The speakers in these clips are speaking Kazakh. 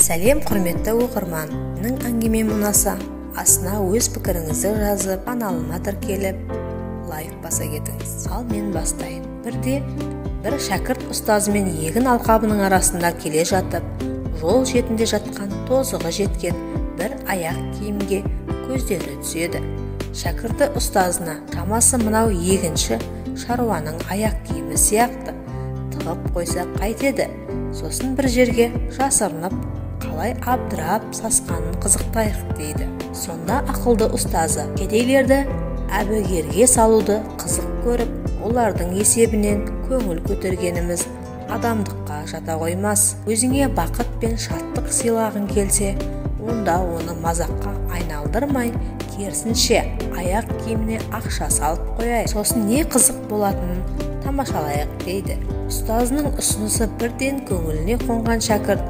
Сәлем құрметті оқырман. Менің әңгімем ұнаса, астына өз пікіріңізді жазып, каналыма тіркеліп, лайк баса кетіңіз. Ал мен бастайын. Бірде бір шәкірт ұстазымен егін алқабының арасында келе жатып, жол шетінде жатқан тозығы жеткен бір аяқ киімге көздері түседі. Шәкірті ұстазына, шамасы мынау егінші шаруаның аяқ киімі сияқты, тығып қойса қайтеді. Сосын бір жерге жасырынып, қалай абдырап сасқанын қызықтайық дейді. Сонда ақылды ұстазы кедейлерді әбігерге салуды қызық көріп, олардың есебінен көңіл көтергеніміз адамдыққа жата қоймас. Өзіңе бақыт пен шаттық сыйлағың келсе, онда оны мазаққа айналдырмай, керісінше аяқ киіміне ақша салып қояйық. Сосын не қызық болатынын тамашалайық дейді. Ұстазының ұсынысы бірден көңіліне қонған шәкірт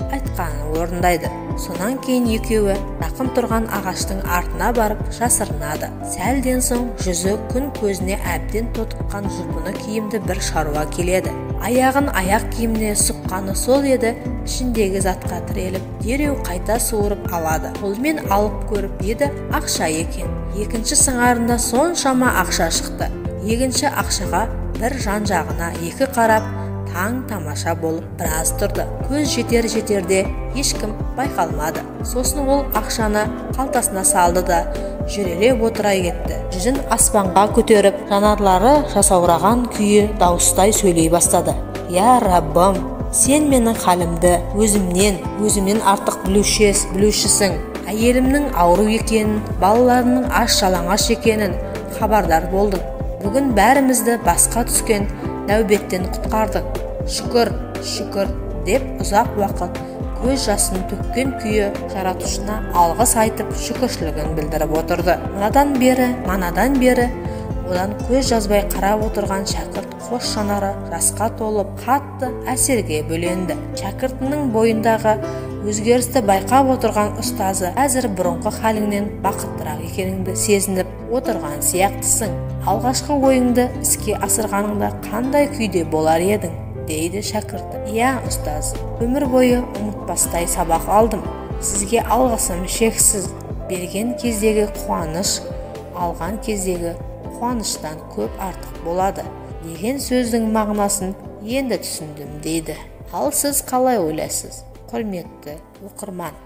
айтқанын орындайды. Сонан кейін екеуі жақын тұрған ағаштың артына барып жасырынады. Сәлден соң жүзі күн көзіне әбден тотыққан жұпыны киімді бір шаруа келеді. Аяғын аяқ киіміне сұққаны сол еді, ішіндегі затқа тіреліп, дереу қайта суырып алады. Қолмен алып көріп еді, ақша екен. Екінші сыңарында соншама ақша шықты. Екінші ақшаға бір жан-жағына екі қарап, таң тамаша болып біраз тұрды. Көз жетер-жетерде ешкім байқалмады. Сосын ол ақшаны қалтасына салды да жүрелеп отыра кетті. Жүзін аспанға көтеріп, жанарлары жасаураған күйі дауыстай сөйлей бастады. Я Раббым, сен менің халімді өзімнен артық білушісің. Әйелімнің ауру екенін, балаларының аш-жалаңаш екенін хабардар болдың. Бүгін бәрімізді басқа түскен нәубеттен құтқардың. Шүкір деп ұзақ уақыт көз жасын төккен күйі жаратушына алғыс айтып шүкіршілігін білдіріп отырды. Манадан бері одан көз жазбай қарап отырған шәкірт қос жанары жасқа толып қатты әсерге бөленді. Шәкіртінің бойындағы өзгерісті байқап отырған ұстазы әзір бұрынғы халіңнен бақыттырақ екеніңді сезініп отырған сияқтысың. Алғашқы ойыңды іске асырғаныңда қандай күйде болар едің, дейді шәкірті. Иә, ұстаз, өмір бойы ұмытпастай сабақ алдым. Сізге алғысым шексіз. Берген кездегі қуаныш, алған кездегі қуаныштан көп артық болады деген сөздің мағынасын енді түсіндім дейді. Ал сіз қалай ойлайсыз, құрметті оқырман?